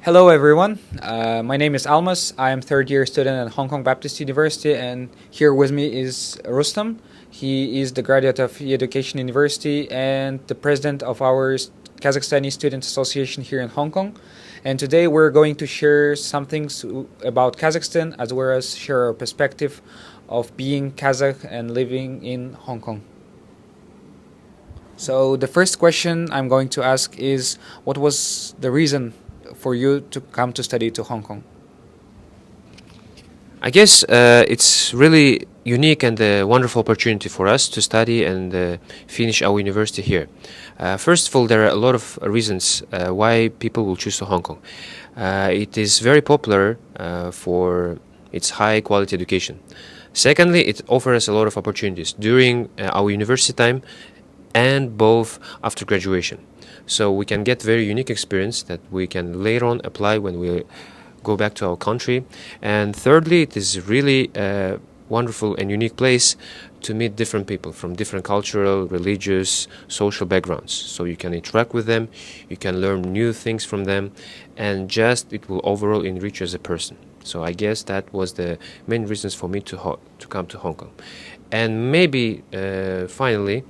Hello, everyone. My name is Almas. I am third year student at Hong Kong Baptist University, and here with me is Rustam. He is the graduate of Education University and the president of our Kazakhstani Students Association here in Hong Kong. And today we're going to share some things about Kazakhstan as well as share our perspective of being Kazakh and living in Hong Kong. So the first question I'm going to ask is, what was the reason for you to come to study to Hong Kong? I guess it's really unique and a wonderful opportunity for us to study and finish our university here. First of all, there are a lot of reasons why people will choose Hong Kong. It is very popular for its high quality education. Secondly, it offers a lot of opportunities during our university time and both after graduation. So we can get very unique experience that we can later on apply when we go back to our country. And thirdly, it is really a wonderful and unique place to meet different people from different cultural, religious, social backgrounds. So you can interact with them, you can learn new things from them, and just it will overall enrich you as a person. So I guess that was the main reasons for me to come to Hong Kong. And maybe finally,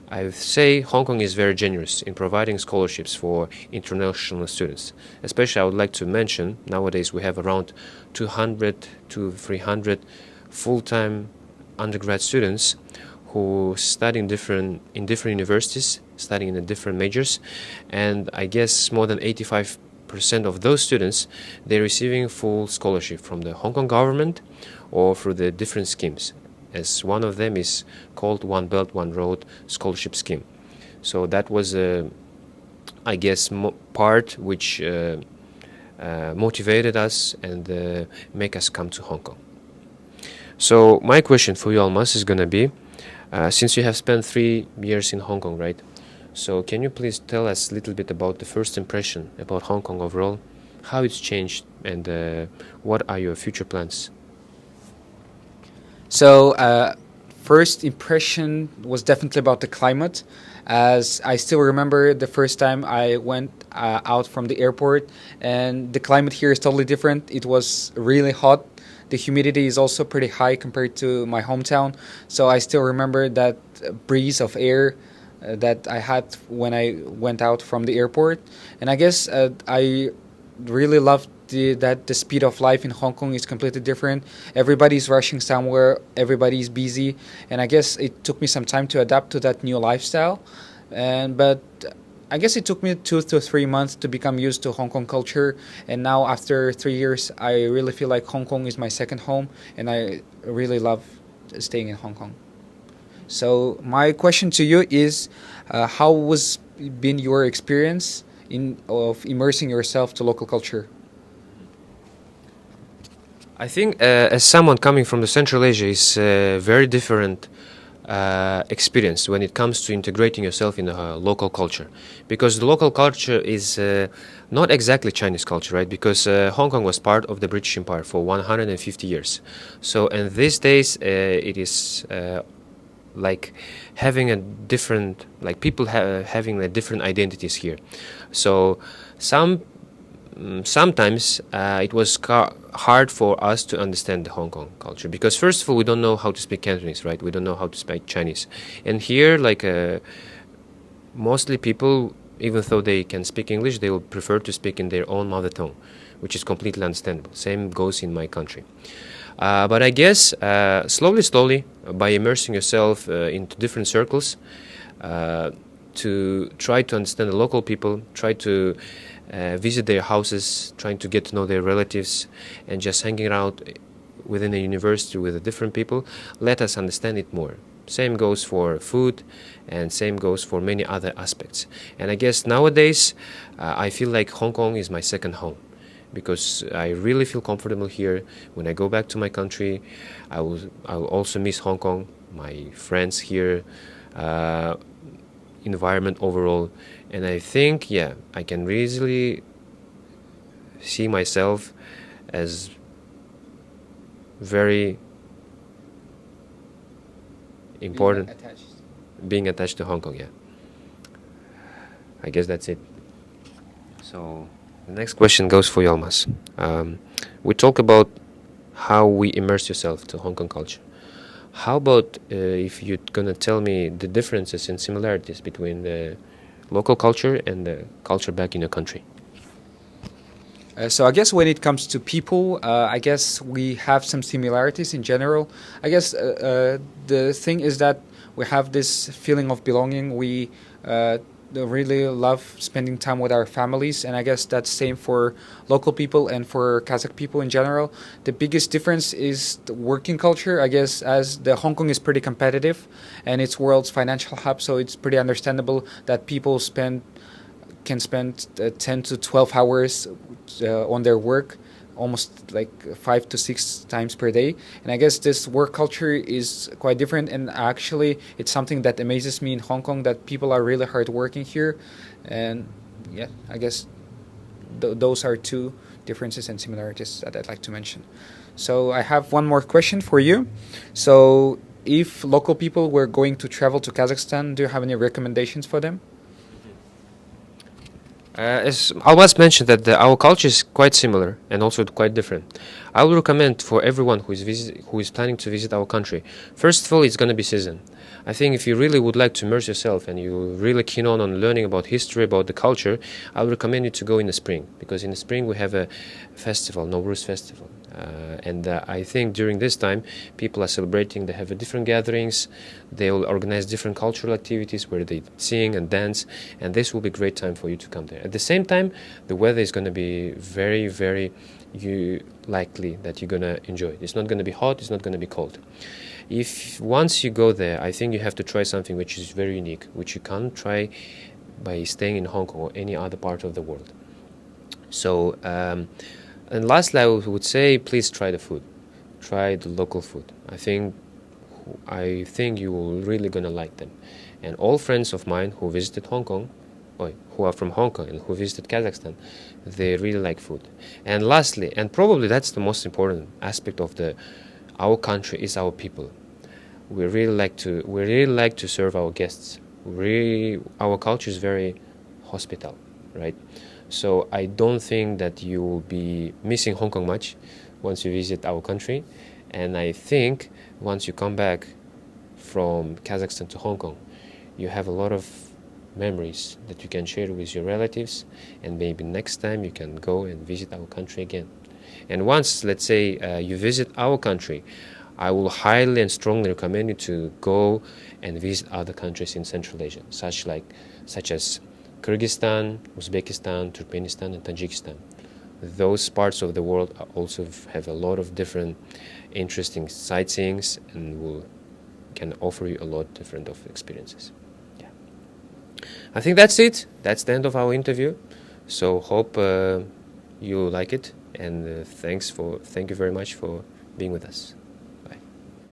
I would say Hong Kong is very generous in providing scholarships for international students. Especially I would like to mention, nowadays we have around 200 to 300 full-time undergrad students who study in different universities, studying in different majors. And I guess more than 85% of those students, they're receiving full scholarship from the Hong Kong government or through the different schemes. As one of them is called One Belt, One Road Scholarship Scheme. So that was, I guess, part which motivated us and make us come to Hong Kong. So my question for you, Almas, is going to be, since you have spent 3 years in Hong Kong, right? So can you please tell us a little bit about the first impression about Hong Kong overall, how it's changed, and what are your future plans? So, first impression was definitely about the climate, as I still remember the first time I went out from the airport, and the climate here is totally different. It was really hot. The humidity is also pretty high compared to my hometown. So I still remember that breeze of air that I had when I went out from the airport. And I guess I really loved that the speed of life in Hong Kong is completely different. Everybody's rushing somewhere, everybody's busy, and I guess it took me some time to adapt to that new lifestyle. But I guess it took me 2 to 3 months to become used to Hong Kong culture, and now after 3 years, I really feel like Hong Kong is my second home, and I really love staying in Hong Kong. So my question to you is, how was been your experience of immersing yourself to local culture? I think as someone coming from the Central Asia is a very different experience when it comes to integrating yourself in a local culture, because the local culture is not exactly Chinese culture, right? Because Hong Kong was part of the British Empire for 150 years. So in these days it is like having a different, like people having a different identities here. So sometimes it was hard for us to understand the Hong Kong culture, because first of all we don't know how to speak Cantonese, right? We don't know how to speak Chinese, and here mostly people, even though they can speak English, they will prefer to speak in their own mother tongue, which is completely understandable. Same goes in my country. But I guess slowly, by immersing yourself into different circles, to try to understand the local people, try to visit their houses, trying to get to know their relatives, and just hanging out within a university with different people, let us understand it more. Same goes for food, and same goes for many other aspects. And I guess nowadays, I feel like Hong Kong is my second home, because I really feel comfortable here. When I go back to my country, I will also miss Hong Kong, my friends here, environment overall. And I think, yeah, I can easily see myself as very important, being attached to Hong Kong, yeah. I guess that's it. So The next question goes for Yalmas. We talk about how we immerse yourself to Hong Kong culture. How about if you're gonna tell me the differences and similarities between the local culture and the culture back in your country? So I guess when it comes to people, I guess we have some similarities in general. I guess the thing is that we have this feeling of belonging. We really love spending time with our families, and I guess that's same for local people and for Kazakh people in general. The biggest difference is the working culture. I guess as the Hong Kong is pretty competitive, and it's world's financial hub, so it's pretty understandable that people can spend 10 to 12 hours on their work, almost like 5 to 6 times per day. And I guess this work culture is quite different, and actually it's something that amazes me in Hong Kong, that people are really hard working here. And yeah, I guess those are two differences and similarities that I'd like to mention. So I have one more question for you. So if local people were going to travel to Kazakhstan, do you have any recommendations for them? As Almas mentioned, that our culture is quite similar and also quite different. I would recommend for everyone who is planning to visit our country. First of all, it's going to be season. I think if you really would like to immerse yourself and you're really keen on learning about history, about the culture, I would recommend you to go in the spring, because in the spring we have a festival, Nowruz festival. And I think during this time, people are celebrating, they have different gatherings, they will organize different cultural activities where they sing and dance, and this will be a great time for you to come there. At the same time, the weather is going to be very, very likely that you're going to enjoy it. It's not going to be hot, it's not going to be cold. If once you go there, I think you have to try something which is very unique, which you can't try by staying in Hong Kong or any other part of the world. So, and lastly, I would say, please try the food. Try the local food. I think you will really gonna like them. And all friends of mine who visited Hong Kong, or who are from Hong Kong and who visited Kazakhstan, they really like food. And lastly, and probably that's the most important aspect of our country, is our people. We really like to serve our guests. Our culture is very hospitable, right? So I don't think that you will be missing Hong Kong much once you visit our country. And I think once you come back from Kazakhstan to Hong Kong, you have a lot of memories that you can share with your relatives, and maybe next time you can go and visit our country again. And once, let's say, you visit our country, I will highly and strongly recommend you to go and visit other countries in Central Asia, such as Kyrgyzstan, Uzbekistan, Turkmenistan, and Tajikistan. Those parts of the world also have a lot of different interesting sightseeings and can offer you a lot different of experiences. Yeah, I think that's it. That's the end of our interview. So hope you like it, and thank you very much for being with us.